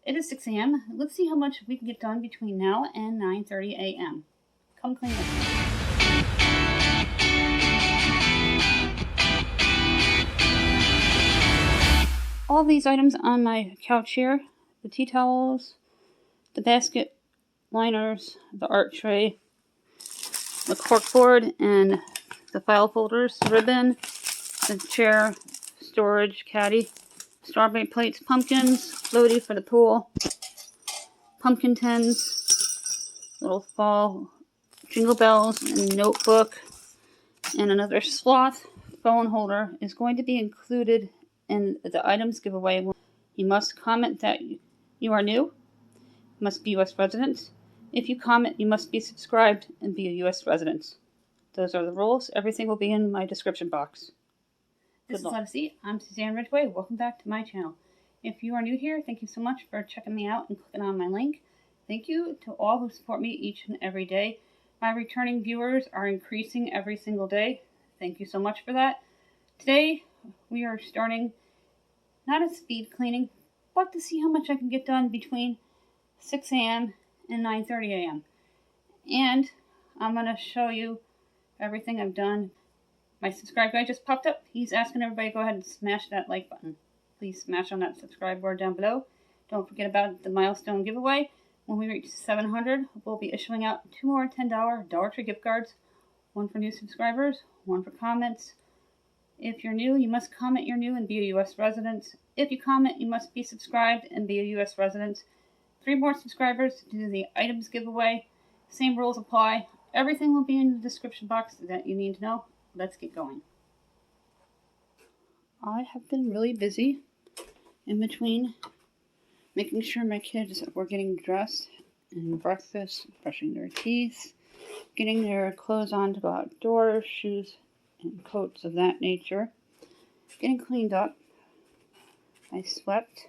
It is 6 a.m. Let's see how much we can get done between now and 9:30 a.m. Come clean with me. All these items on my couch here, the tea towels, the basket liners, the art tray, the corkboard, and the file folders, the ribbon, the chair, storage caddy, strawberry plates, pumpkins, floaty for the pool, pumpkin tins, little fall jingle bells, and notebook, and another sloth phone holder is going to be included in the items giveaway. You must comment that you are new, must be U.S. resident. If you comment, you must be subscribed and be a U.S. resident. Those are the rules. Everything will be in my description box. This is Odyssey. I'm Suzanne Ridgway. Welcome back to my channel. If you are new here, thank you so much for checking me out and clicking on my link. Thank you to all who support me each and every day. My returning viewers are increasing every single day. Thank you so much for that. Today, we are starting not a speed cleaning, but to see how much I can get done between 6 a.m. and 9:30 a.m. And I'm going to show you everything I've done. My subscribe guy just popped up. He's asking everybody to go ahead and smash that like button. Please smash on that subscribe word down below. Don't forget about the milestone giveaway. When we reach 700, we'll be issuing out 2 more $10 Dollar Tree gift cards. One for new subscribers, one for comments. If you're new, you must comment you're new and be a U.S. resident. If you comment, you must be subscribed and be a U.S. resident. 3 more subscribers to do the items giveaway. Same rules apply. Everything will be in the description box that you need to know. Let's get going. I have been really busy in between making sure my kids were getting dressed and breakfast, brushing their teeth, getting their clothes on to go outdoors, shoes and coats of that nature, getting cleaned up. I swept.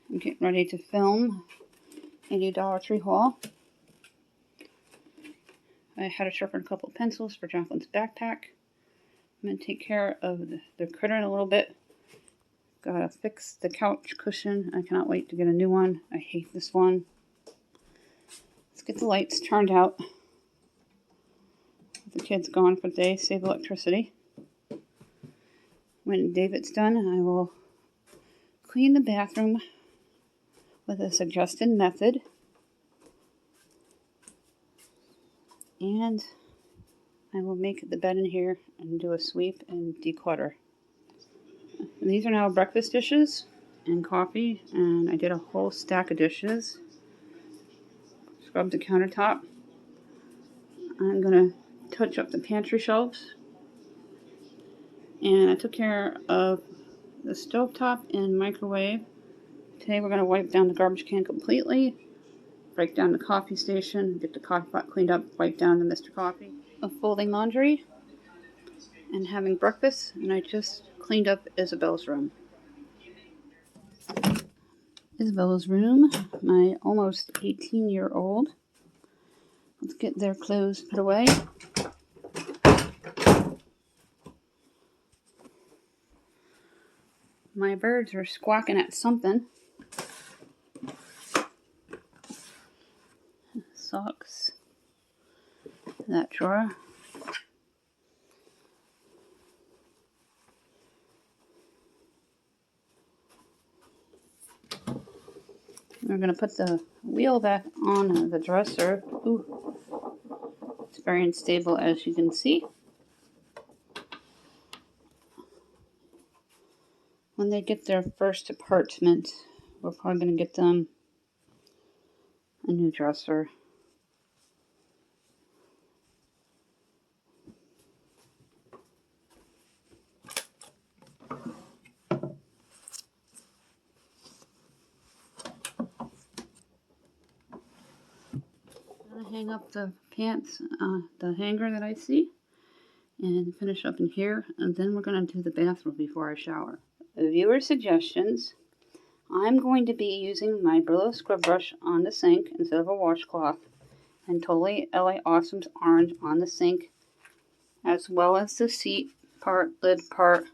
I'm getting ready to film a new Dollar Tree haul. I had to sharpen a couple of pencils for Jaclyn's backpack. I'm going to take care of the critter in a little bit. Gotta fix the couch cushion. I cannot wait to get a new one. I hate this one. Let's get the lights turned out. The kid's gone for the day. Save electricity. When David's done, I will clean the bathroom with a suggested method. And I will make the bed in here and do a sweep and declutter. And these are now breakfast dishes and coffee, and I did a whole stack of dishes. Scrubbed the countertop. I'm going to touch up the pantry shelves. And I took care of the stovetop and microwave. Today we're going to wipe down the garbage can completely, break down the coffee station, get the coffee pot cleaned up, wipe down the Mr. Coffee. Folding laundry and having breakfast, and I just cleaned up Isabel's room. Isabel's room, my almost 18-year-old. Let's get their clothes put away. My birds are squawking at something. Socks. That drawer. We're going to put the wheel back on the dresser. Ooh. It's very unstable, as you can see. When they get their first apartment, we're probably going to get them a new dresser. Hang up the pants, the hanger that I see, and finish up in here, and then we're going to do the bathroom before I shower. Viewer suggestions. I'm going to be using my Brillo scrub brush on the sink instead of a washcloth, and Totally LA Awesome's orange on the sink, as well as the seat part, lid part,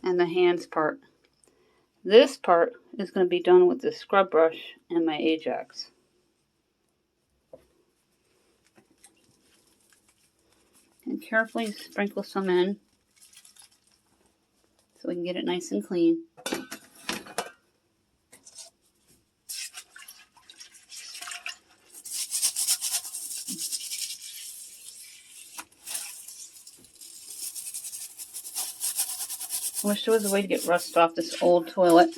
and the hands part. This part is going to be done with the scrub brush and my Ajax. And carefully sprinkle some in so we can get it nice and clean. I wish there was a way to get rust off this old toilet,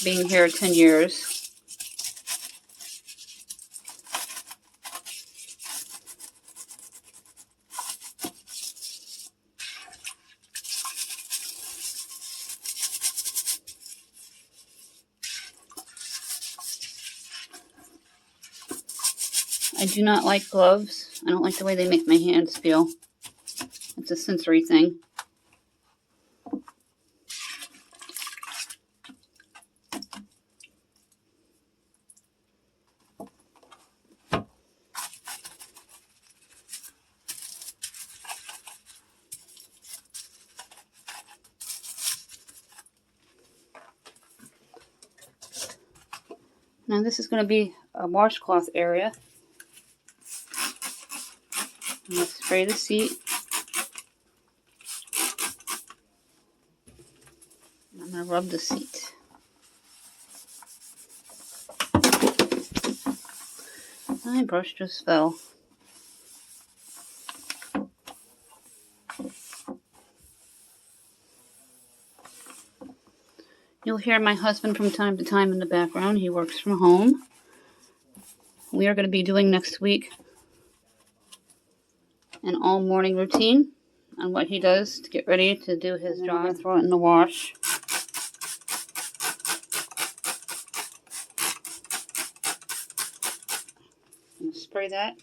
being here 10 years. I do not like gloves. I don't like the way they make my hands feel. It's a sensory thing. Now this is going to be a washcloth area. I'm going to spray the seat. I'm going to rub the seat. My brush just fell. You'll hear my husband from time to time in the background. He works from home. We are going to be doing next week an all morning routine on what he does to get ready to do his job. I'm going to throw it in the wash. I'm going to spray that.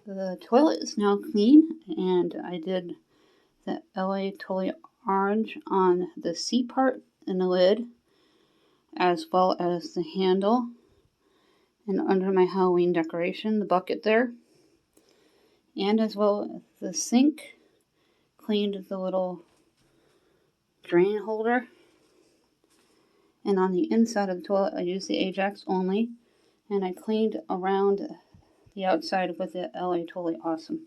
The toilet is now clean, and I did the LA Totally Orange on the seat part and the lid, as well as the handle, and under my Halloween decoration, the bucket there, and as well as the sink. Cleaned the little drain holder, and on the inside of the toilet I used the Ajax only, and I cleaned around the outside with the LA Totally Awesome.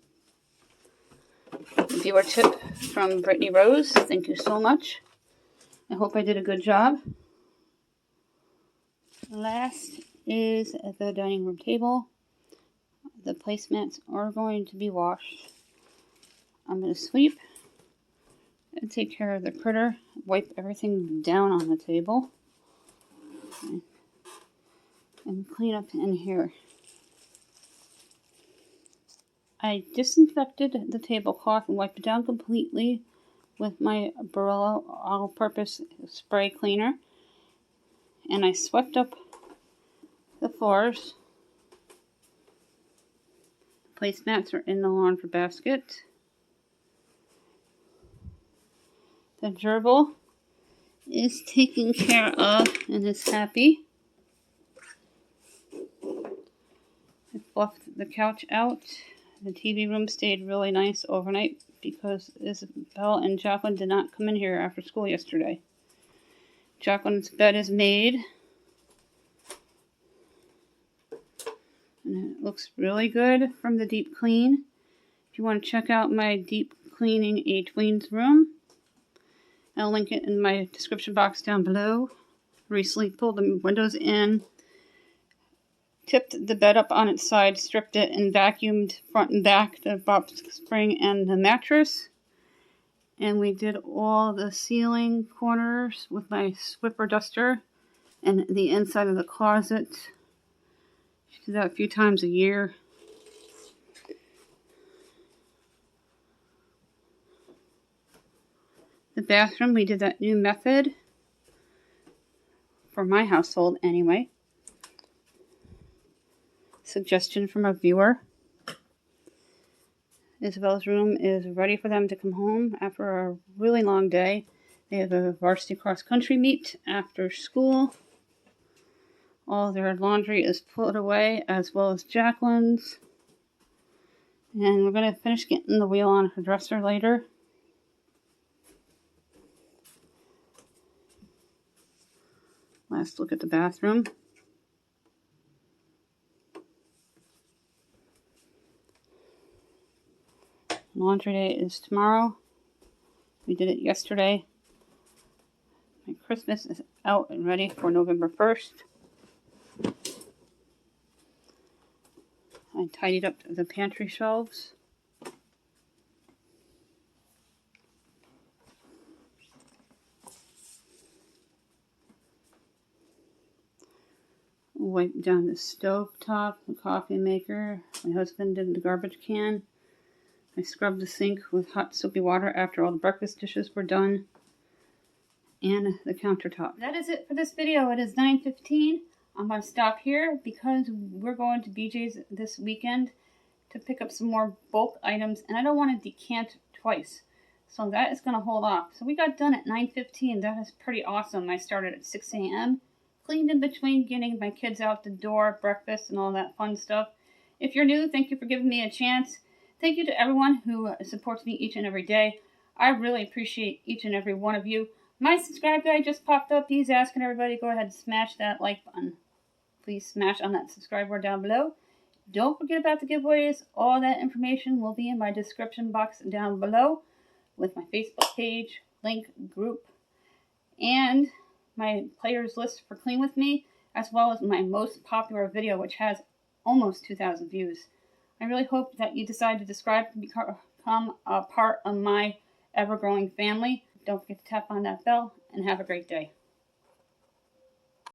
Viewer tip from Brittany Rose. Thank you so much. I hope I did a good job. Last is the dining room table. The placemats are going to be washed. I'm going to sweep and take care of the critter. Wipe everything down on the table. And clean up in here. I disinfected the tablecloth and wiped it down completely with my Barilla all-purpose spray cleaner. And I swept up the floors. Placemats are in the laundry basket. The gerbil is taken care of and is happy. I fluffed the couch out. The TV room stayed really nice overnight because Isabel and Jaclyn did not come in here after school yesterday. Jaclyn's bed is made. And it looks really good from the deep clean. If you want to check out my deep cleaning a tween's room, I'll link it in my description box down below. Recently pulled the windows in, tipped the bed up on its side, stripped it, and vacuumed front and back, the box spring and the mattress. And we did all the ceiling corners with my swipper duster and the inside of the closet. Do that a few times a year. The bathroom, we did that new method. For my household, anyway. Suggestion from a viewer. Isabel's room is ready for them to come home after a really long day. They have a varsity cross-country meet after school. All their laundry is put away, as well as Jaclyn's. And we're going to finish getting the wheel on her dresser later. Last look at the bathroom. Laundry day is tomorrow. We did it yesterday. My Christmas is out and ready for November 1st. I tidied up the pantry shelves. Wiped down the stove top, the coffee maker. My husband did the garbage can. I scrubbed the sink with hot soapy water after all the breakfast dishes were done. And the countertop. That is it for this video. It is 9:15. I'm going to stop here because we're going to BJ's this weekend to pick up some more bulk items. And I don't want to decant twice. So that is going to hold off. So we got done at 9:15. That is pretty awesome. I started at 6 a.m. Cleaned in between getting my kids out the door, breakfast, and all that fun stuff. If you're new, thank you for giving me a chance. Thank you to everyone who supports me each and every day. I really appreciate each and every one of you. My subscribe guy just popped up. He's asking everybody to go ahead and smash that like button. Please smash on that subscribe word down below. Don't forget about the giveaways. All that information will be in my description box down below with my Facebook page, link, group, and my players list for Clean With Me, as well as my most popular video, which has almost 2,000 views. I really hope that you decide to subscribe to become a part of my ever-growing family. Don't forget to tap on that bell, and have a great day.